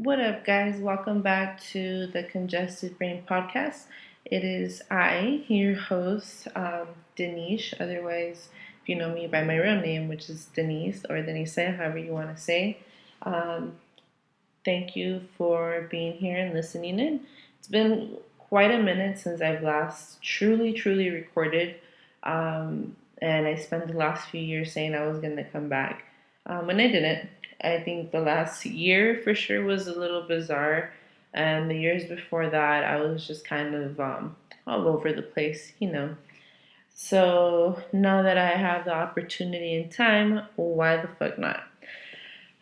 What up, guys? Welcome back to the Congested Brain podcast. It is your host, Denise, otherwise, if you know me by my real name, which is Denise or Denise, however you want to say. Um, Thank you for being here and listening in. It's been quite a minute since I've last truly recorded, and I spent the last few years saying I was going to come back, and I didn't. I think the last year for sure was a little bizarre, and the years before that I was just kind of all over the place. So now that I have the opportunity and time, why the fuck not?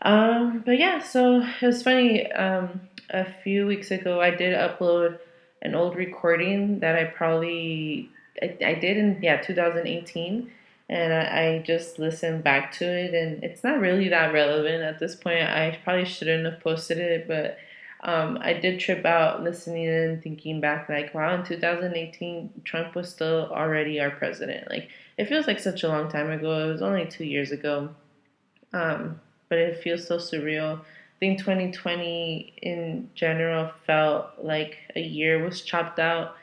But yeah, so it was funny. A few weeks ago, I did upload an old recording that I did in 2018, and I just listened back to it, and it's not really that relevant at this point. I probably shouldn't have posted it, but I did trip out listening and thinking back, like, wow, in 2018, Trump was still already our president. Like, it feels like such a long time ago. It was only 2 years ago. But it feels so surreal. I think 2020 in general felt like a year was chopped out,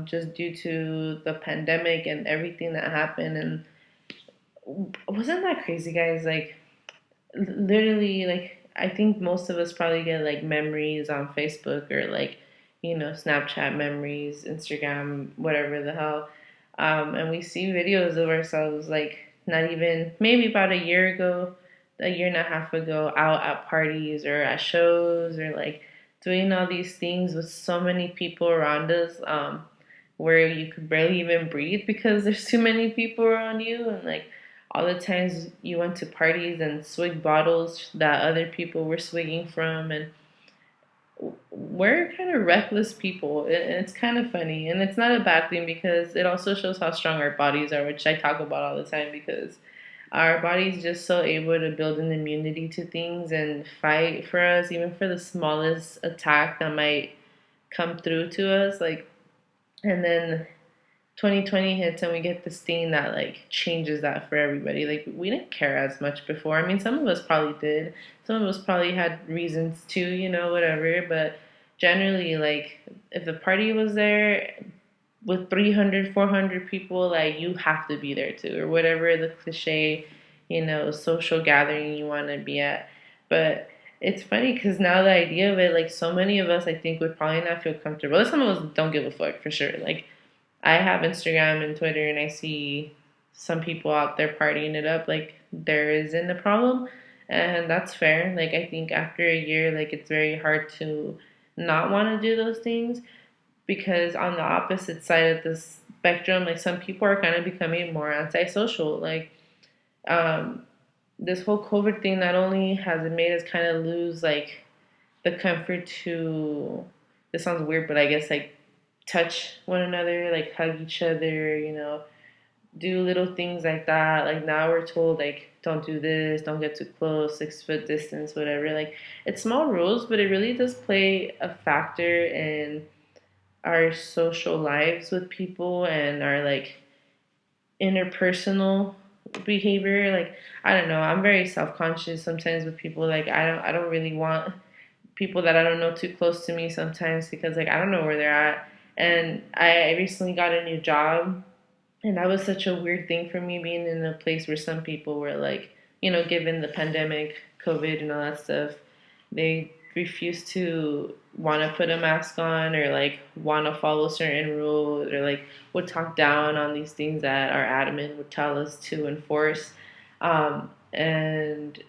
just due to the pandemic and everything that happened. And wasn't that crazy, guys? Like, literally, like, I think most of us probably get like memories on Facebook or like, Snapchat memories, Instagram, whatever the hell. And we see videos of ourselves like not even maybe about a year and a half ago, out at parties or at shows or like doing all these things with so many people around us, where you could barely even breathe because there's too many people around you. And like all the times you went to parties and swigged bottles that other people were swigging from. And we're kind of reckless people. It's kind of funny. And it's not a bad thing because it also shows how strong our bodies are, which I talk about all the time because our body's just so able to build an immunity to things and fight for us, even for the smallest attack that might come through to us. Like, and then 2020 hits and we get this thing that like changes that for everybody. Like, we didn't care as much before. I mean, some of us probably did. Some of us probably had reasons to, whatever. But generally, like, if the party was there with 300, 400 people, like, you have to be there too, or whatever the cliche, social gathering you want to be at. But it's funny because now the idea of it, like, so many of us, I think, would probably not feel comfortable. Some of us don't give a fuck for sure. Like, I have Instagram and Twitter, and I see some people out there partying it up. Like, there isn't a problem, and that's fair. Like, I think after a year, like, it's very hard to not want to do those things because on the opposite side of the spectrum, like, some people are kind of becoming more antisocial. Like, um, this whole COVID thing not only has it made us kind of lose like the comfort to. This sounds weird, but I guess like touch one another, like hug each other, do little things like that. Like, now we're told like don't do this, don't get too close, 6 foot distance, whatever. Like, it's small rules, but it really does play a factor in our social lives with people and our like interpersonal behavior. Like, I don't know, I'm very self-conscious sometimes with people. Like, I don't really want people that I don't know too close to me sometimes because like I don't know where they're at. And I recently got a new job, and that was such a weird thing for me, being in a place where some people were like, given the pandemic, COVID, and all that stuff, they refuse to want to put a mask on or like want to follow certain rules or like would talk down on these things that our admin would tell us to enforce. And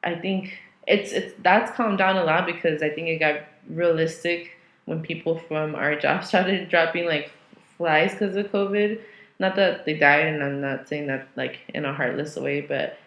I think it's that's calmed down a lot because I think it got realistic when people from our job started dropping like flies because of COVID. Not that they died, and I'm not saying that like in a heartless way, but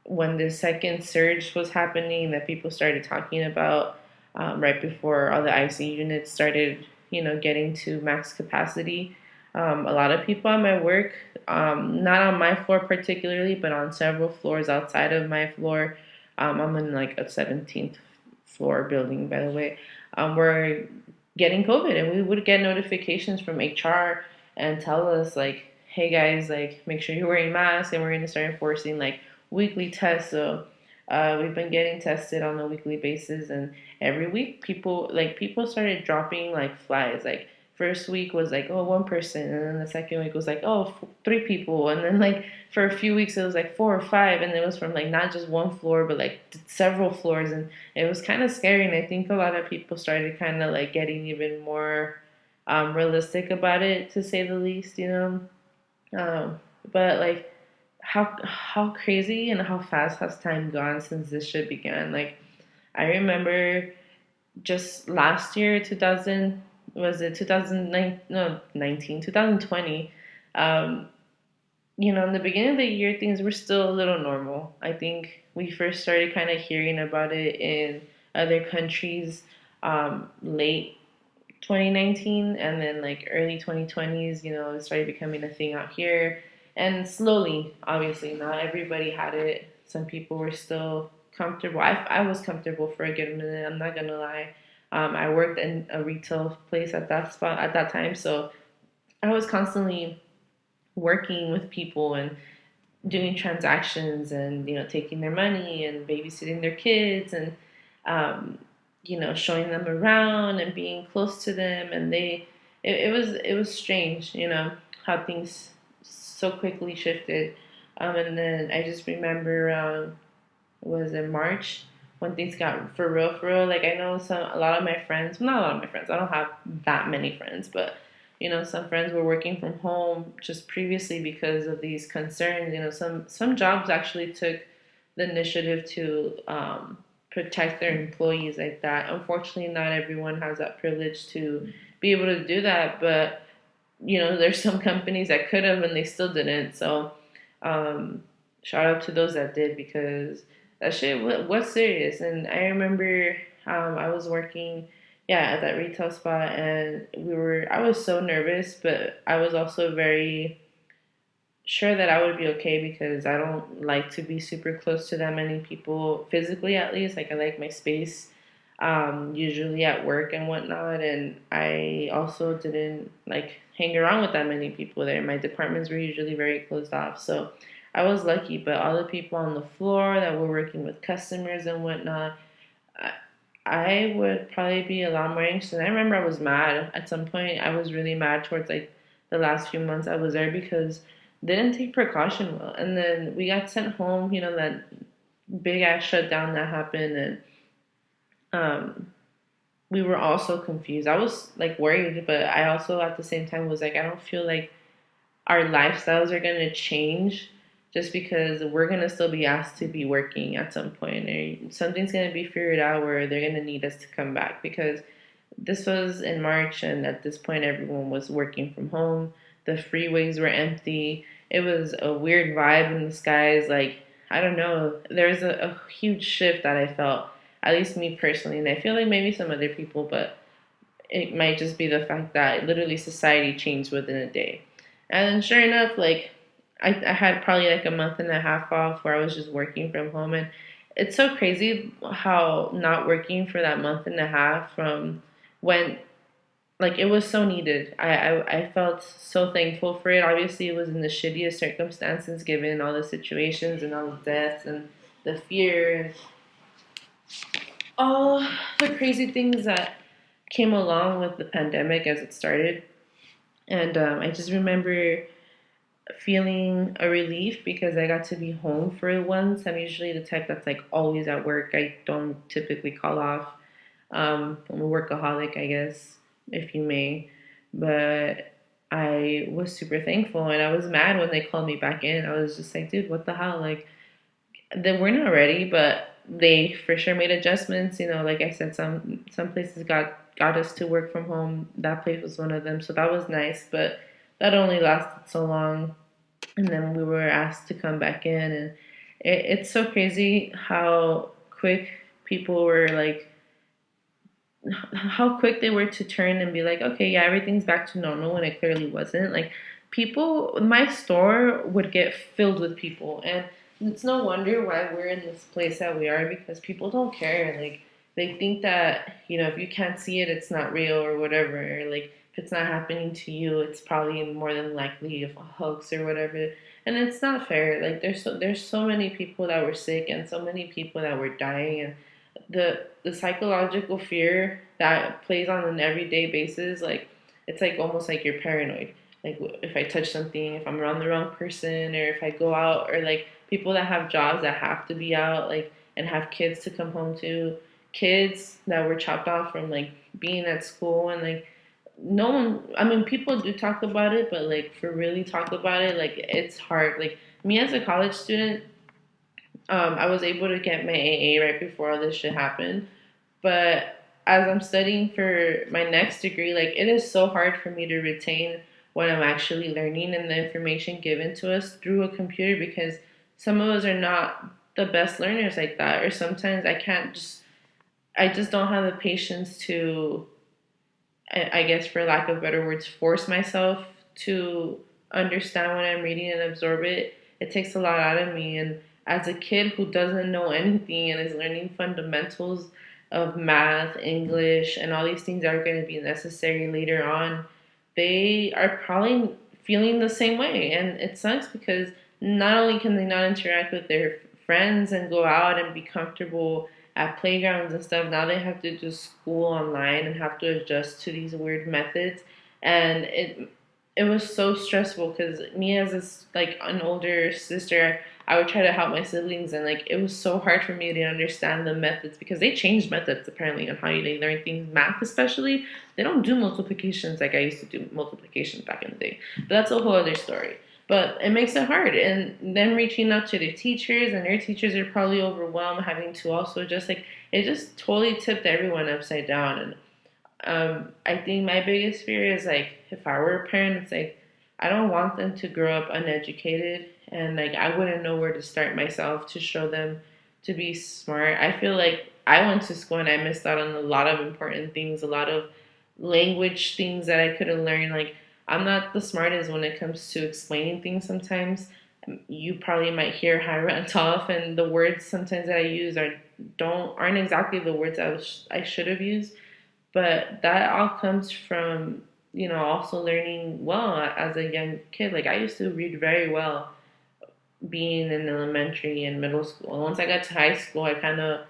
when the second surge was happening that people started talking about, right before all the IC units started, getting to max capacity. A lot of people on my work, not on my floor particularly, but on several floors outside of my floor. I'm in like a 17th floor building, by the way. Were getting COVID, and we would get notifications from HR and tell us like, "Hey guys, like make sure you're wearing masks, and we're going to start enforcing like weekly tests." So We've been getting tested on a weekly basis, and every week people started dropping like flies. Like first week was like, oh, one person, and then the second week was like, oh, three people, and then like for a few weeks it was like four or five, and it was from like not just one floor but like several floors, and it was kind of scary. And I think a lot of people started kind of like getting even more realistic about it, to say the least, you know. But like, how crazy and how fast has time gone since this shit began? Like, I remember just last year, 2000, was it 2009? No, 19, 2020. Um, in the beginning of the year, things were still a little normal. I think we first started kind of hearing about it in other countries late 2019, and then like early 2020s, it started becoming a thing out here. And slowly, obviously, not everybody had it. Some people were still comfortable. I was comfortable for a good minute, I'm not gonna lie. I worked in a retail place at that spot at that time, so I was constantly working with people and doing transactions, and taking their money and babysitting their kids, and um, showing them around and being close to them. And it was strange, how things so quickly shifted. And then I just remember around, was in March, when things got for real. Like I know a lot of my friends, not a lot of my friends, I don't have that many friends, but some friends were working from home just previously because of these concerns. Some jobs actually took the initiative to protect their employees like that. Unfortunately, not everyone has that privilege to be able to do that, but there's some companies that could have and they still didn't. So shout out to those that did, because that shit was serious. And I remember I was working, yeah, at that retail spot, and I was so nervous, but I was also very sure that I would be okay, because I don't like to be super close to that many people, physically at least. Like I like my space, usually at work and whatnot. And I also didn't like hang around with that many people there. My departments were usually very closed off. So I was lucky, but all the people on the floor that were working with customers and whatnot, I, I would probably be a lot more anxious. And I remember I was mad at some point. I was really mad towards like the last few months I was there, because they didn't take precaution well. And then we got sent home, that big ass shutdown that happened. And um, we were also confused. I was like worried, but I also at the same time was like, I don't feel like our lifestyles are going to change just because we're going to still be asked to be working at some point, or something's going to be figured out where they're going to need us to come back. Because this was in March, and at this point everyone was working from home. The freeways were empty. It was a weird vibe in the skies. Like, I don't know, there's a huge shift that I felt, at least me personally, and I feel like maybe some other people, but it might just be the fact that literally society changed within a day. And sure enough, like I had probably like a month and a half off where I was just working from home. And it's so crazy how not working for that month and a half, from when, like, it was so needed. I felt so thankful for it. Obviously it was in the shittiest circumstances, given all the situations and all the deaths and the fear and all the crazy things that came along with the pandemic as it started. And I just remember feeling a relief because I got to be home for once. I'm usually the type that's like always at work. I don't typically call off. I'm a workaholic, I guess, if you may. But I was super thankful, and I was mad when they called me back in. I was just like, dude, what the hell? Like, we're not ready, but they for sure made adjustments. Like I said, some places got us to work from home. That place was one of them, so that was nice. But that only lasted so long, and then we were asked to come back in, and it's so crazy how quick people were like, how quick they were to turn and be like, okay, yeah, everything's back to normal, when it clearly wasn't. Like, people, my store would get filled with people, and it's no wonder why we're in this place that we are, because people don't care. Like, they think that, if you can't see it, it's not real or whatever. Like, it's not happening to you, it's probably more than likely a hoax or whatever. And it's not fair. Like there's so many people that were sick and so many people that were dying, and the psychological fear that plays on an everyday basis, like it's like almost like you're paranoid. Like if I touch something, if I'm around the wrong person, or if I go out, or like people that have jobs that have to be out, like and have kids to come home to, kids that were chopped off from like being at school, and like no one, I mean, people do talk about it, but like for really talk about it, like it's hard. Like me as a college student, I was able to get my AA right before all this shit happened. But as I'm studying for my next degree, like it is so hard for me to retain what I'm actually learning and the information given to us through a computer, because some of us are not the best learners like that. Or sometimes I just don't have the patience to, I guess for lack of better words, force myself to understand what I'm reading and absorb it. It takes a lot out of me. And as a kid who doesn't know anything and is learning fundamentals of math, English, and all these things that are going to be necessary later on, they are probably feeling the same way. And it sucks because not only can they not interact with their friends and go out and be comfortable at playgrounds and stuff, now they have to do school online and have to adjust to these weird methods. And it was so stressful because me as like an older sister, I would try to help my siblings, and like it was so hard for me to understand the methods because they changed methods apparently on how they learn things. Math especially, they don't do multiplications like I used to do multiplications back in the day, but that's a whole other story. But it makes it hard, and then reaching out to their teachers, and their teachers are probably overwhelmed having to also just like, it just totally tipped everyone upside down. And I think my biggest fear is like, if I were a parent, it's like I don't want them to grow up uneducated, and like I wouldn't know where to start myself to show them to be smart. I feel like I went to school and I missed out on a lot of important things, a lot of language things that I could have learned. Like I'm not the smartest when it comes to explaining things sometimes. You probably might hear how I rant off, and the words sometimes that I use aren't exactly the words I should have used. But that all comes from, also learning well as a young kid. Like I used to read very well being in elementary and middle school. And once I got to high school, I kind of,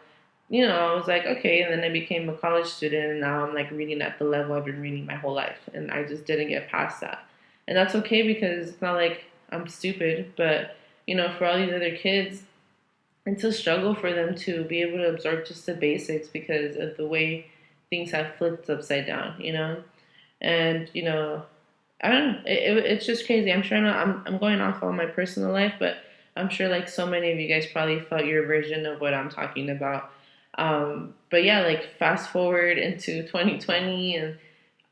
I was like, okay. And then I became a college student, and now I'm like reading at the level I've been reading my whole life. And I just didn't get past that. And that's okay because it's not like I'm stupid, but, for all these other kids, it's a struggle for them to be able to absorb just the basics because of the way things have flipped upside down. And I don't know, it's just crazy. I'm sure I'm going off on my personal life, but I'm sure like so many of you guys probably felt your version of what I'm talking about. But yeah, like fast forward into 2020, and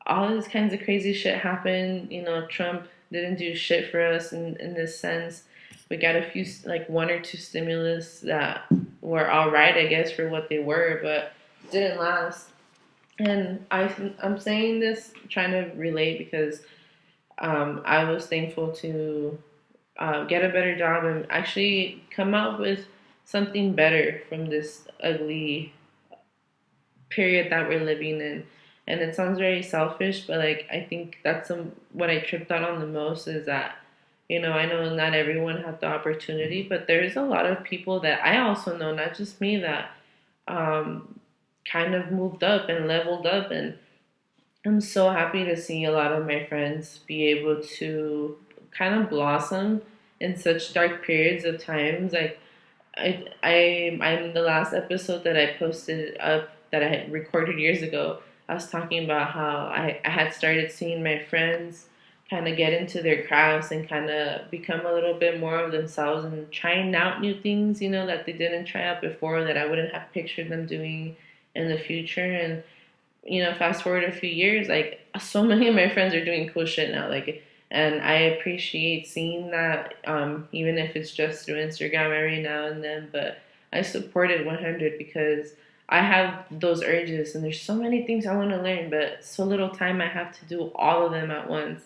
all these kinds of crazy shit happened. Trump didn't do shit for us in this sense. We got a few, like one or two stimulus that were all right, I guess, for what they were, but didn't last. And I'm saying this trying to relate because I was thankful to get a better job and actually come out with something better from this ugly period that we're living in. And it sounds very selfish, but like I think that's what I tripped out on the most is that, I know not everyone had the opportunity, but there's a lot of people that I also know, not just me, that um, kind of moved up and leveled up. And I'm so happy to see a lot of my friends be able to kind of blossom in such dark periods of times. Like I'm the last episode that I posted up that I had recorded years ago. I was talking about how I had started seeing my friends kind of get into their crafts and kind of become a little bit more of themselves and trying out new things, that they didn't try out before, that I wouldn't have pictured them doing in the future. And fast forward a few years, like so many of my friends are doing cool shit now. Like, and I appreciate seeing that, even if it's just through Instagram every now and then. But I support it 100 because I have those urges, and there's so many things I want to learn, but so little time I have to do all of them at once.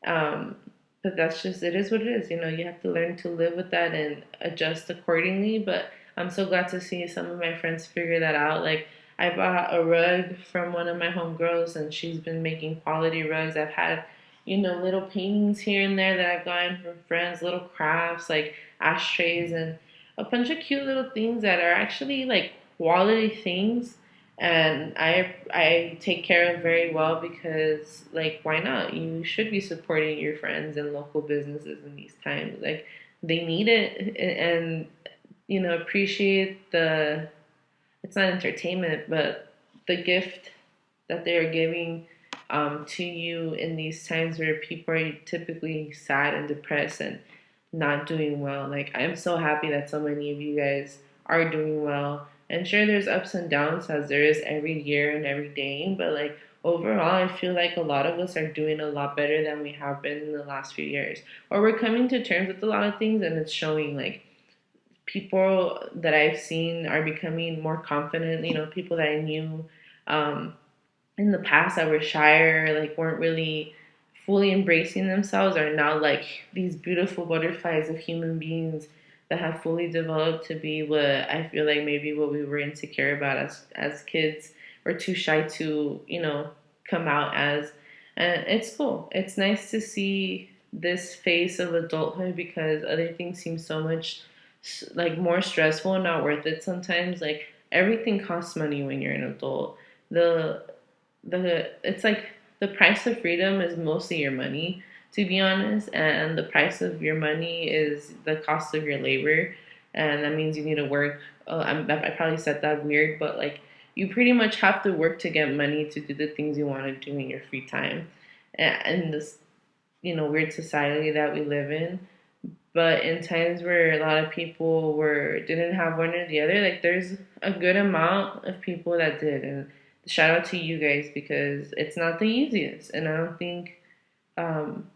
Um, but that's just, it is what it is. You have to learn to live with that and adjust accordingly. But I'm so glad to see some of my friends figure that out. Like, I bought a rug from one of my homegirls, and she's been making quality rugs. I've had, little paintings here and there that I've gotten from friends, little crafts like ashtrays and a bunch of cute little things that are actually like quality things, and I take care of very well because, like, why not? You should be supporting your friends and local businesses in these times. Like, they need it, and appreciate the, it's not entertainment, but the gift that they are giving to you in these times where people are typically sad and depressed and not doing well. Like, I'm so happy that so many of you guys are doing well. And sure, there's ups and downs as there is every year and every day, but like overall, I feel like a lot of us are doing a lot better than we have been in the last few years. Or we're coming to terms with a lot of things, and it's showing. Like, people that I've seen are becoming more confident. People that I knew um, in the past that were shyer, like weren't really fully embracing themselves, are now like these beautiful butterflies of human beings that have fully developed to be what I feel like maybe what we were insecure about as kids, or too shy to, come out as. And it's cool. It's nice to see this phase of adulthood because other things seem so much like more stressful and not worth it sometimes. Like, everything costs money when you're an adult. The it's like the price of freedom is mostly your money, to be honest, and the price of your money is the cost of your labor, and that means you need to work. I probably said that weird, but like, you pretty much have to work to get money to do the things you want to do in your free time, and this weird society that we live in. But in times where a lot of people didn't have one or the other, like, there's a good amount of people that did, and shout out to you guys because it's not the easiest, and I don't think um,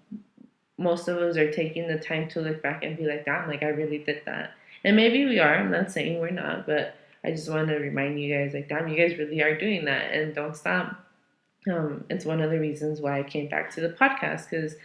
most of us are taking the time to look back and be like, damn, like I really did that. And maybe we are. I'm not saying we're not, but I just want to remind you guys, like, damn, you guys really are doing that, and don't stop. It's one of the reasons why I came back to the podcast, because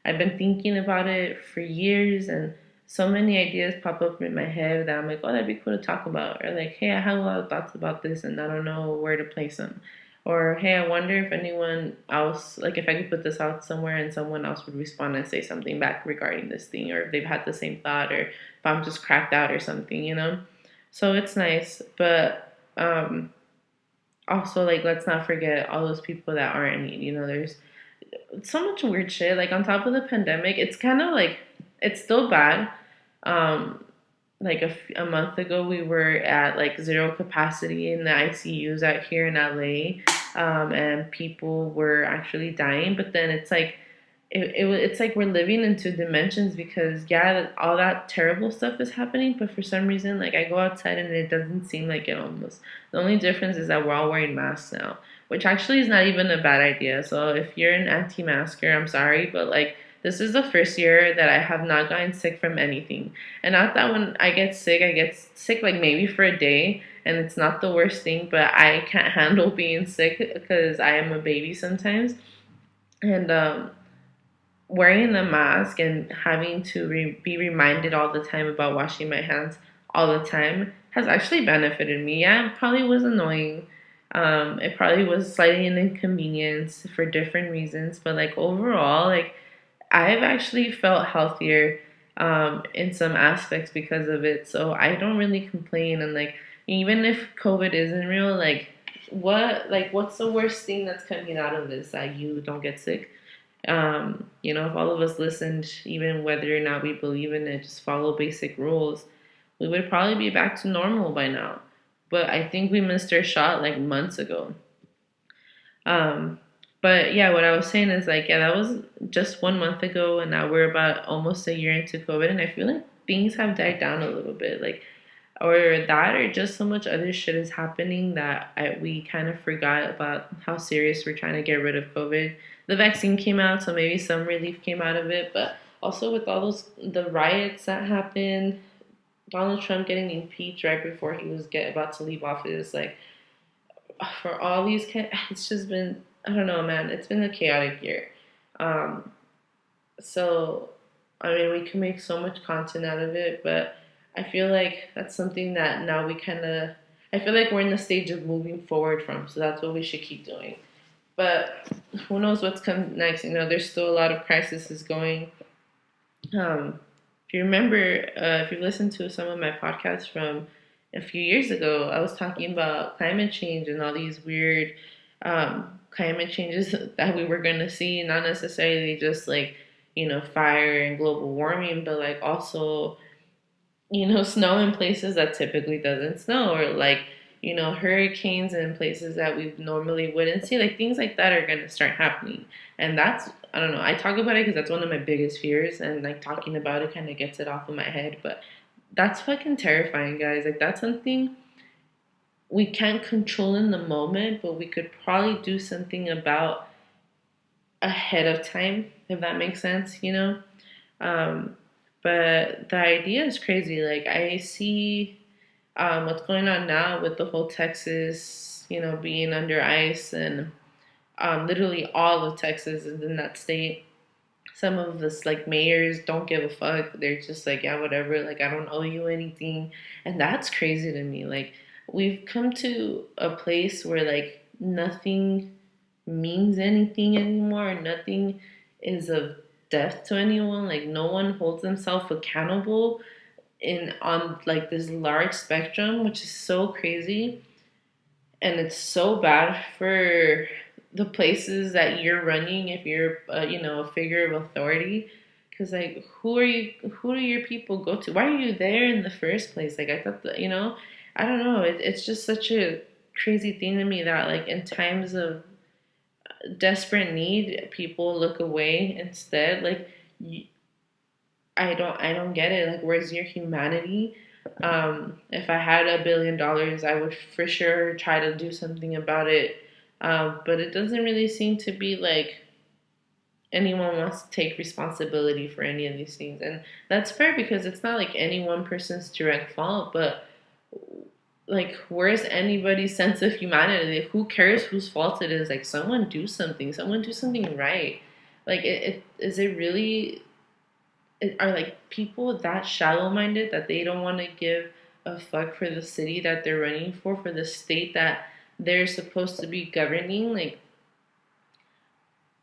I've been thinking about it for years, and so many ideas pop up in my head that I'm like, oh, that'd be cool to talk about. Or like, hey, I have a lot of thoughts about this and I don't know where to place them. Or hey, I wonder if anyone else, like if I could put this out somewhere and someone else would respond and say something back regarding this thing, or if they've had the same thought, or if I'm just cracked out or something. So it's nice, but also, like, let's not forget all those people that are in need. There's so much weird shit. Like, on top of the pandemic, it's kind of like, it's still bad. Um, like a month ago, we were at like zero capacity in the ICUs out here in LA, and people were actually dying. But then it's like it's like we're living in two dimensions, because yeah, all that terrible stuff is happening, but for some reason, like, I go outside and it doesn't seem like it. Almost the only difference is that we're all wearing masks now, which actually is not even a bad idea. So if you're an anti-masker, I'm sorry, but like, this is the first year that I have not gotten sick from anything. And not that when I get sick like maybe for a day, and it's not the worst thing, but I can't handle being sick because I am a baby sometimes. And wearing the mask and having to be reminded all the time about washing my hands all the time has actually benefited me. Yeah, it probably was annoying. It probably was slightly an inconvenience for different reasons, but like overall, like, I've actually felt healthier in some aspects because of it. So I don't really complain. And like, even if COVID isn't real, like, what's the worst thing that's coming out of this, that you don't get sick? If all of us listened, even whether or not we believe in it, just follow basic rules, we would probably be back to normal by now. But I think we missed our shot like months ago. Um, but yeah, what I was saying is like, yeah, that was just 1 month ago, and now we're about almost a year into COVID, and I feel like things have died down a little bit, like, or that, or just so much other shit is happening that we kind of forgot about how serious we're trying to get rid of COVID. The vaccine came out, so maybe some relief came out of it, but also with all the riots that happened, Donald Trump getting impeached right before he was about to leave office, like, for all these, it's just been, I don't know, man, it's been a chaotic year. Um, so, I mean, we can make so much content out of it, but I feel like that's something that now we kind of I feel like we're in the stage of moving forward from, so that's what we should keep doing. But who knows what's come next? There's still a lot of crises going. If you remember, if you listened to some of my podcasts from a few years ago, I was talking about climate change and all these weird climate changes that we were going to see, not necessarily just like, fire and global warming, but like also, snow in places that typically doesn't snow, or like, hurricanes in places that we normally wouldn't see. Like things like that are going to start happening. And that's, I don't know, I talk about it because that's one of my biggest fears. And like talking about it kind of gets it off of my head. But that's fucking terrifying, guys. Like that's something we can't control in the moment, but we could probably do something about ahead of time, if that makes sense. Um, but the idea is crazy. Like I see what's going on now with the whole Texas, being under ice, and literally all of Texas is in that state. Some of us like mayors don't give a fuck. They're just like, yeah, whatever. Like I don't owe you anything, and that's crazy to me. Like we've come to a place where like nothing means anything anymore. Nothing is of depth to anyone. Like no one holds themselves accountable in on like this large spectrum, which is so crazy. And it's so bad for the places that you're running if you're a figure of authority, because like who do your people go to? Why are you there in the first place? Like I thought that, I don't know, it's just such a crazy thing to me that like in times of desperate need people look away instead. Like I don't get it. Like, where's your humanity? If I had $1 billion, I would for sure try to do something about it. But it doesn't really seem to be like anyone wants to take responsibility for any of these things. And that's fair because it's not like any one person's direct fault, but like, where's anybody's sense of humanity? Like, who cares whose fault it is? Like, someone do something right. Like, is it really are like people that shallow minded that they don't want to give a fuck for the city that they're running for the state that they're supposed to be governing? Like,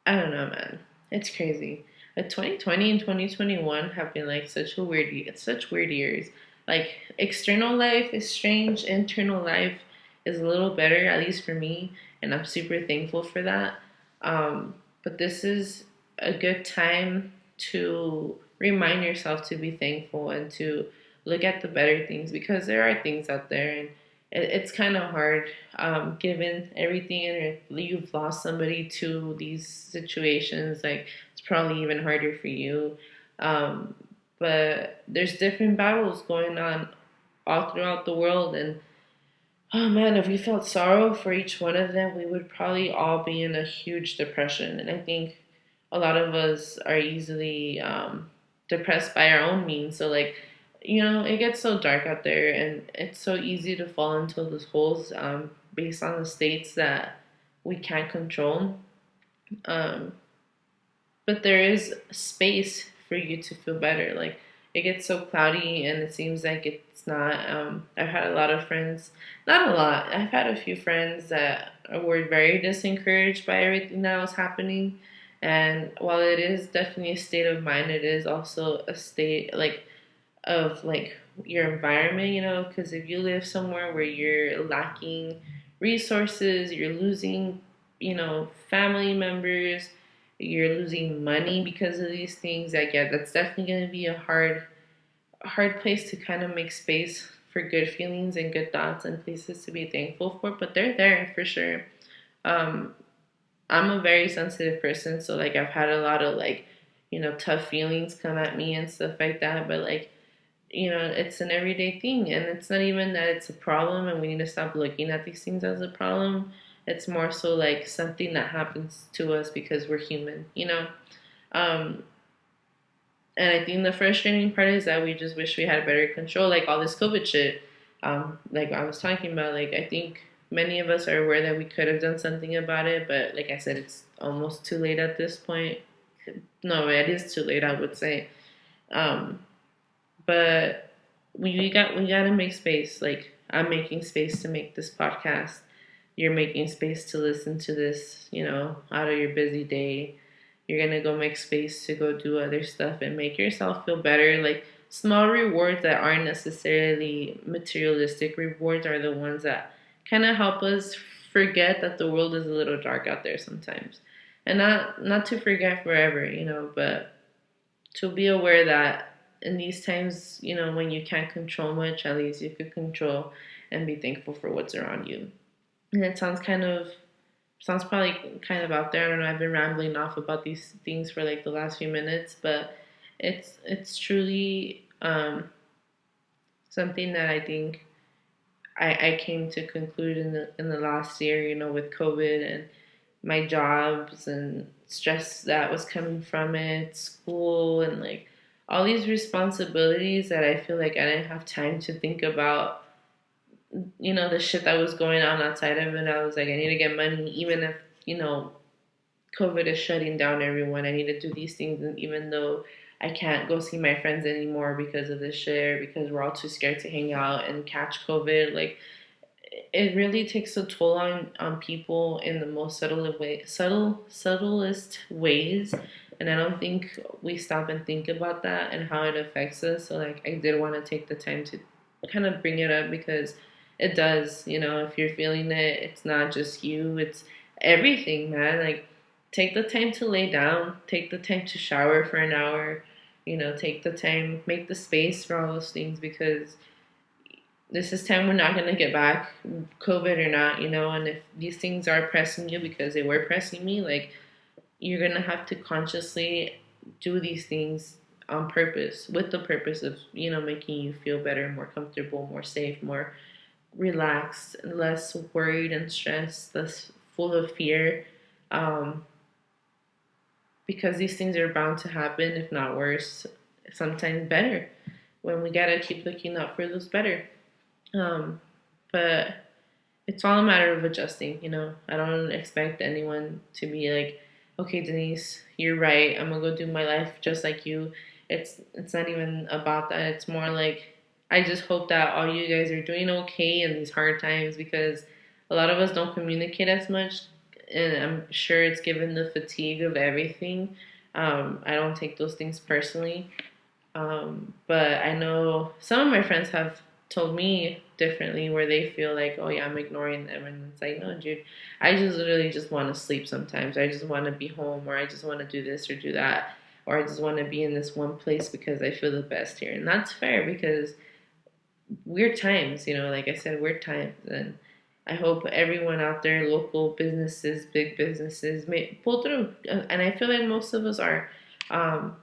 I don't know, man. It's crazy. Like 2020 and 2021 have been like such weird years. Like external life is strange, internal life is a little better, at least for me, and I'm super thankful for that. But this is a good time to remind yourself to be thankful and to look at the better things, because there are things out there, and it's kind of hard, given everything, and you've lost somebody to these situations. Like it's probably even harder for you. Um, but there's different battles going on all throughout the world, and oh man, if we felt sorrow for each one of them, we would probably all be in a huge depression. And I think a lot of us are easily depressed by our own means. So, like, it gets so dark out there, and it's so easy to fall into those holes based on the states that we can't control. Um, but there is space for you to feel better. Like it gets so cloudy and it seems like it's not. I've had a lot of friends, not a lot. I've had a few friends that were very disencouraged by everything that was happening. And while it is definitely a state of mind, it is also a state like of like your environment. Because if you live somewhere where you're lacking resources, you're losing, family members, you're losing money because of these things. Like, yeah, that's definitely going to be a hard place to kind of make space for good feelings and good thoughts and places to be thankful for. But they're there for sure. Um, I'm a very sensitive person, so like I've had a lot of like, tough feelings come at me and stuff like that. But like, it's an everyday thing, and it's not even that it's a problem and we need to stop looking at these things as a problem. It's more so like something that happens to us because we're human. Um, and I think the frustrating part is that we just wish we had better control, like all this COVID shit. Like I was talking about, like I think many of us are aware that we could have done something about it, but like I said, it's almost too late at this point. No, it is too late, I would say. Um, but we got to make space. Like I'm making space to make this podcast. You're making space to listen to this, out of your busy day. You're going to go make space to go do other stuff and make yourself feel better. Like small rewards that aren't necessarily materialistic rewards are the ones that kind of help us forget that the world is a little dark out there sometimes. And not to forget forever, but to be aware that in these times, when you can't control much, at least you could control and be thankful for what's around you. And it sounds probably kind of out there. I don't know. I've been rambling off about these things for like the last few minutes, but it's truly something that I think I came to conclude in the last year. With COVID and my jobs and stress that was coming from it, school, and like all these responsibilities that I feel like I didn't have time to think about, the shit that was going on outside of it. I was like, I need to get money, even if, COVID is shutting down everyone. I need to do these things. And even though I can't go see my friends anymore because of this shit, or because we're all too scared to hang out and catch COVID, like, it really takes a toll on people in the most subtlest ways. And I don't think we stop and think about that and how it affects us. So like I did want to take the time to kind of bring it up because it does, if you're feeling it, it's not just you, it's everything, man. Like take the time to lay down, take the time to shower for an hour, take the time, make the space for all those things, because this is time we're not going to get back, COVID or not, and if these things are pressing you, because they were pressing me, like, you're going to have to consciously do these things on purpose, with the purpose of, making you feel better, more comfortable, more safe, more relaxed, less worried and stressed, less full of fear, because these things are bound to happen, if not worse, sometimes better, when we got to keep looking out for those better. But it's all a matter of adjusting, I don't expect anyone to be like, okay, Denise, you're right, I'm gonna go do my life just like you. It's not even about that. It's more like, I just hope that all you guys are doing okay in these hard times, because a lot of us don't communicate as much, and I'm sure it's given the fatigue of everything. I don't take those things personally. But I know some of my friends have told me differently, where they feel like, oh yeah, I'm ignoring them. And it's like, no, dude, I just literally just want to sleep sometimes. I just want to be home, or I just want to do this or do that, or I just want to be in this one place because I feel the best here. And that's fair, because weird times, like I said, weird times. And I hope everyone out there, local businesses, big businesses, may pull through. And I feel like most of us are. But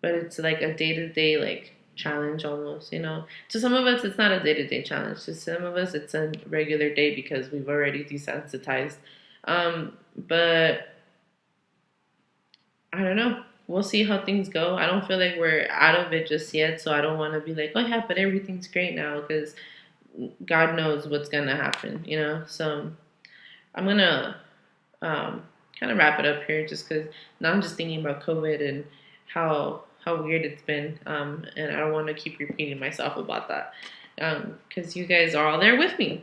it's like a day-to-day like challenge almost, to some of us it's not a day-to-day challenge, to some of us it's a regular day, because we've already desensitized. But I don't know, we'll see how things go. I don't feel like we're out of it just yet, so I don't want to be like, oh yeah, but everything's great now, because God knows what's gonna happen, so I'm gonna kind of wrap it up here, just because now I'm just thinking about COVID and how weird it's been, and I don't want to keep repeating myself about that, because you guys are all there with me.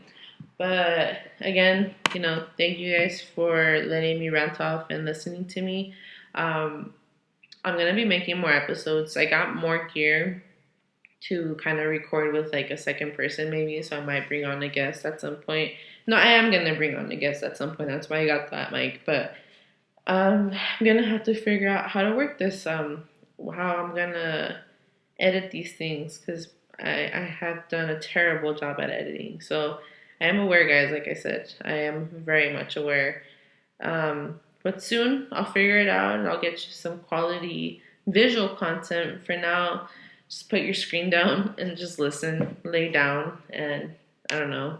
But again, thank you guys for letting me rant off and listening to me. I'm gonna be making more episodes. I got more gear to kind of record with like a second person maybe, so I might bring on a guest at some point. No, I am gonna bring on a guest at some point. That's why I got that mic, but I'm gonna have to figure out how to work this, how I'm gonna edit these things, because I have done a terrible job at editing. So I am aware, guys, like I said, I am very much aware. But soon I'll figure it out and I'll get you some quality visual content. For now, just put your screen down and just listen, lay down, and I don't know,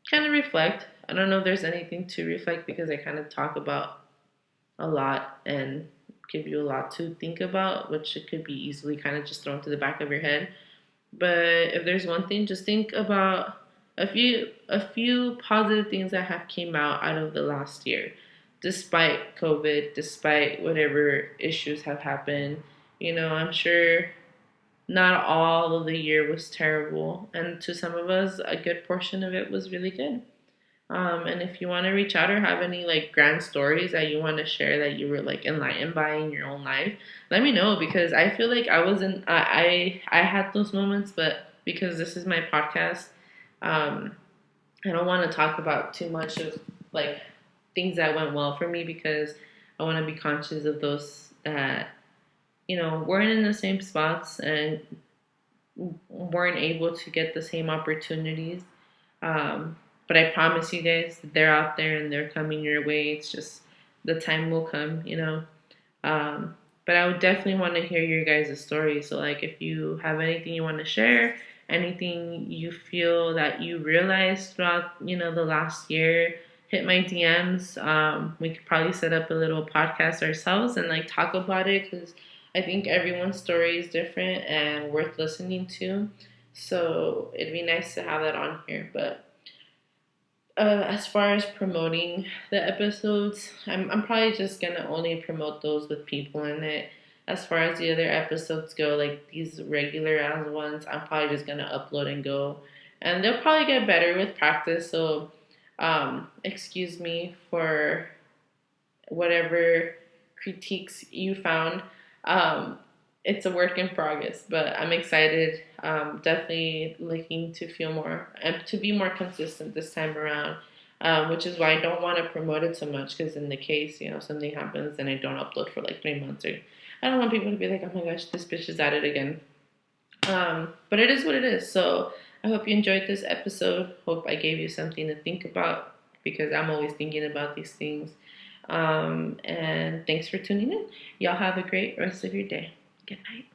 kind of reflect. I don't know if there's anything to reflect, because I kind of talk about a lot and give you a lot to think about, which it could be easily kind of just thrown to the back of your head. But if there's one thing, just think about a few positive things that have came out of the last year, despite COVID, despite whatever issues have happened. I'm sure not all of the year was terrible, and to some of us, a good portion of it was really good. And if you want to reach out or have any like grand stories that you want to share that you were like enlightened by in your own life, let me know because I feel like I wasn't. I had those moments, but because this is my podcast, um, I don't want to talk about too much of like things that went well for me because I want to be conscious of those that weren't in the same spots and weren't able to get the same opportunities. But I promise you guys, they're out there and they're coming your way. It's just the time will come. Um, but I would definitely want to hear your guys' stories. So, like, if you have anything you want to share, anything you feel that you realized throughout, the last year, hit my DMs. We could probably set up a little podcast ourselves and like talk about it because I think everyone's story is different and worth listening to. So it'd be nice to have that on here. But as far as promoting the episodes, I'm probably just gonna only promote those with people in it. As far as the other episodes go, like these regular ass ones, I'm probably just gonna upload and go, and they'll probably get better with practice. So, excuse me for whatever critiques you found. Um, it's a work in progress, but I'm excited. Definitely looking to feel more and to be more consistent this time around, which is why I don't want to promote it so much because in the case, something happens and I don't upload for like 3 months or I don't want people to be like, oh my gosh, this bitch is at it again. But it is what it is. So I hope you enjoyed this episode. Hope I gave you something to think about because I'm always thinking about these things. And thanks for tuning in. Y'all have a great rest of your day. Good night.